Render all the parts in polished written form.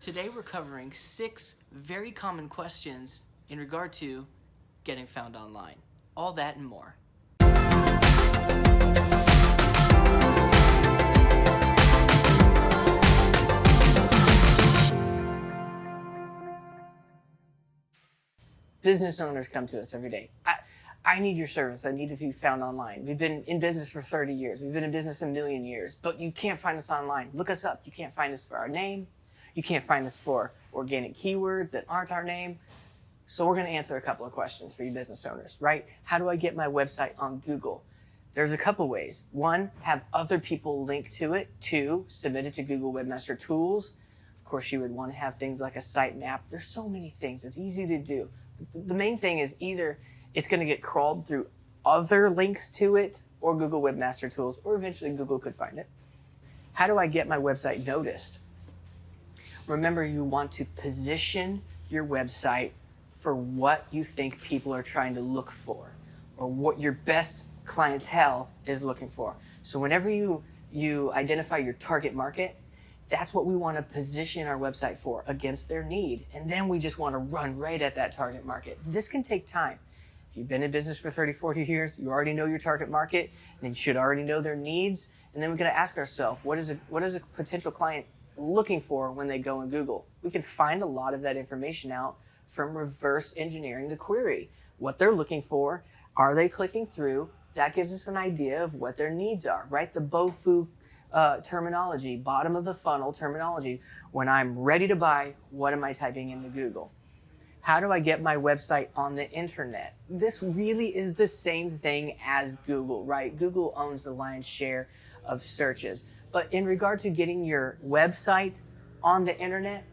Today we're covering 6 very common questions in regard to getting found online. All that and more. Business owners come to us every day. I need your service. I need to be found online. We've been in business for 30 years. We've been in business a million years, but you can't find us online. Look us up. You can't find us for our name. You can't find us for organic keywords that aren't our name. So we're going to answer a couple of questions for you business owners, right? How do I get my website on Google? There's a couple ways. 1, have other people link to it. 2, submit it to Google Webmaster Tools. Of course, you would want to have things like a sitemap. There's so many things. It's easy to do. The main thing is either it's going to get crawled through other links to it or Google Webmaster Tools, or eventually Google could find it. How do I get my website noticed? Remember, you want to position your website for what you think people are trying to look for, or what your best clientele is looking for. So whenever you identify your target market, that's what we want to position our website for, against their need. And then we just want to run right at that target market. This can take time. If you've been in business for 30, 40 years, you already know your target market, then you should already know their needs. And then we're going to ask ourselves, what is a potential client looking for when they go in Google? We can find a lot of that information out from reverse engineering the query. What they're looking for, are they clicking through? That gives us an idea of what their needs are, right? The BOFU terminology, bottom of the funnel terminology. When I'm ready to buy, what am I typing into Google? How do I get my website on the internet? This really is the same thing as Google, right? Google owns the lion's share of searches. But in regard to getting your website on the internet,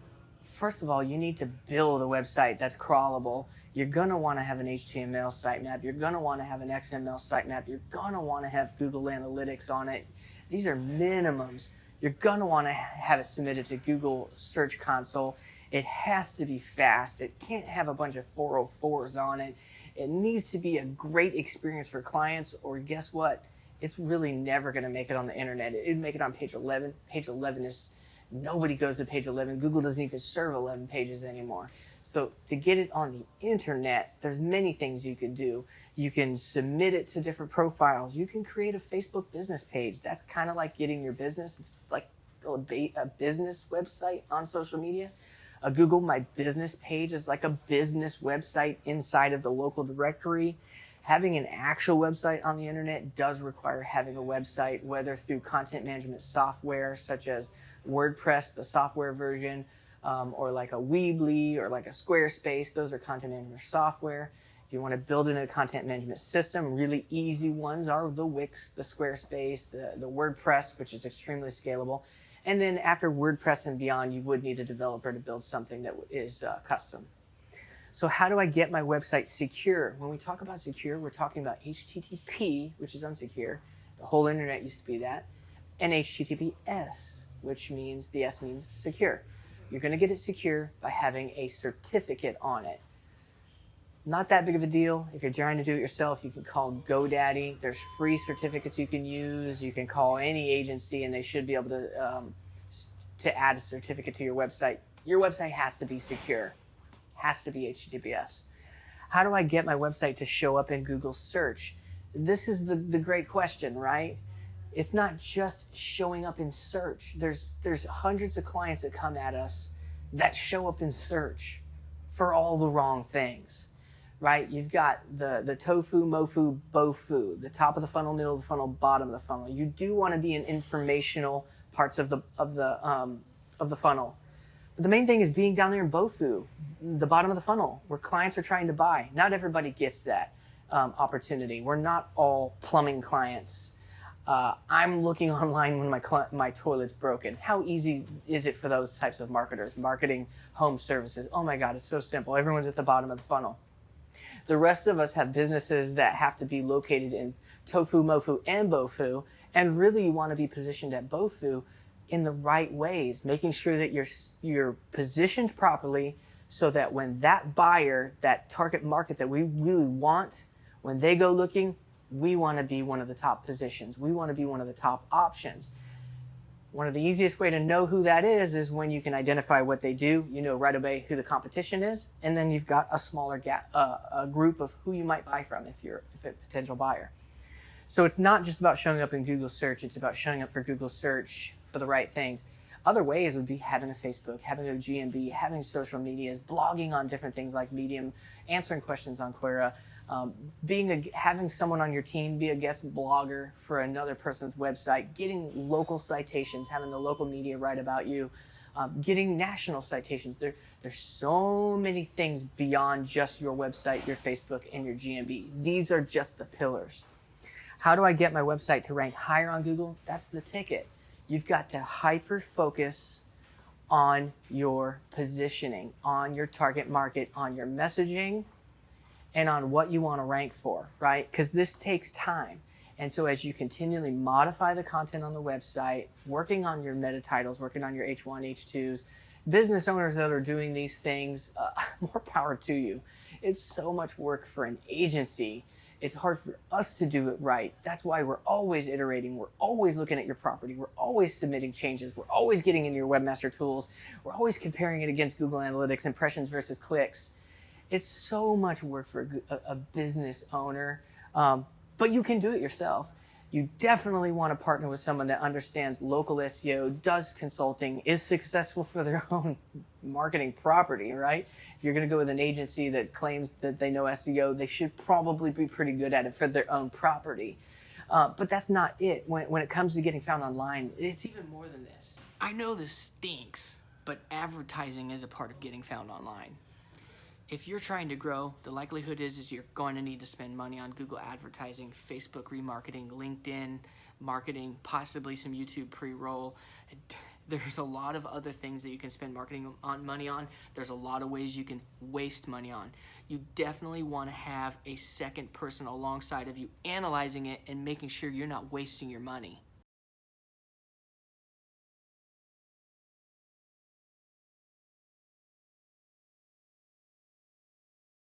first of all, you need to build a website that's crawlable. You're going to want to have an HTML sitemap. You're going to want to have an XML sitemap. You're going to want to have Google Analytics on it. These are minimums. You're going to want to have it submitted to Google Search Console. It has to be fast. It can't have a bunch of 404s on it. It needs to be a great experience for clients, or guess what? It's really never going to make it on the internet. It'd make it on page 11. Page 11 is, nobody goes to page 11. Google doesn't even serve 11 pages anymore. So to get it on the internet, there's many things you can do. You can submit it to different profiles. You can create a Facebook business page. That's kind of like getting your business. It's like a business website on social media. A Google My Business page is like a business website inside of the local directory. Having an actual website on the internet does require having a website, whether through content management software such as WordPress, the software version, or like a Weebly or like a Squarespace. Those are content management software. If you want to build in a content management system, really easy ones are the Wix, the Squarespace, the WordPress, which is extremely scalable. And then after WordPress and beyond, you would need a developer to build something that is custom. So how do I get my website secure? When we talk about secure, we're talking about HTTP, which is unsecure. The whole internet used to be that. And HTTPS, which means, the S means secure. You're going to get it secure by having a certificate on it. Not that big of a deal. If you're trying to do it yourself, you can call GoDaddy. There's free certificates you can use. You can call any agency and they should be able to add a certificate to your website. Your website has to be secure. Has to be HTTPS. How do I get my website to show up in Google search? This is the great question, right? It's not just showing up in search. There's hundreds of clients that come at us that show up in search for all the wrong things, right? You've got the tofu, mofu, bofu, the top of the funnel, middle of the funnel, bottom of the funnel. You do want to be in informational parts of the funnel. But the main thing is being down there in bofu, the bottom of the funnel, where clients are trying to buy. Not everybody gets that opportunity. We're not all plumbing clients. I'm looking online when my toilet's broken. How easy is it for those types of marketers? Marketing home services. Oh my God, it's so simple. Everyone's at the bottom of the funnel. The rest of us have businesses that have to be located in tofu, mofu, and bofu, and really you want to be positioned at bofu in the right ways, making sure that you're positioned properly so that when that buyer, that target market that we really want, when they go looking, we want to be one of the top positions. We want to be one of the top options. One of the easiest way to know who that is when you can identify what they do. You know right away who the competition is, and then you've got a smaller a group of who you might buy from if you're a potential buyer. So it's not just about showing up in Google search, it's about showing up for Google search for the right things. Other ways would be having a Facebook, having a GMB, having social medias, blogging on different things like Medium, answering questions on Quora, having someone on your team be a guest blogger for another person's website, getting local citations, having the local media write about you, getting national citations. There's so many things beyond just your website, your Facebook, and your GMB. These are just the pillars. How do I get my website to rank higher on Google? That's the ticket. You've got to hyper-focus on your positioning, on your target market, on your messaging, and on what you want to rank for, right? Because this takes time. And so as you continually modify the content on the website, working on your meta titles, working on your H1, H2s, business owners that are doing these things, more power to you. It's so much work for an agency. It's hard for us to do it right. That's why we're always iterating. We're always looking at your property. We're always submitting changes. We're always getting into your webmaster tools. We're always comparing it against Google Analytics, impressions versus clicks. It's so much work for a business owner, but you can do it yourself. You definitely want to partner with someone that understands local SEO, does consulting, is successful for their own marketing property, right? If you're going to go with an agency that claims that they know SEO, they should probably be pretty good at it for their own property. But that's not it. When it comes to getting found online, it's even more than this. I know this stinks, but advertising is a part of getting found online. If you're trying to grow, the likelihood is you're going to need to spend money on Google advertising, Facebook remarketing, LinkedIn marketing, possibly some YouTube pre-roll. There's a lot of other things that you can spend money on. There's a lot of ways you can waste money on. You definitely want to have a second person alongside of you analyzing it and making sure you're not wasting your money.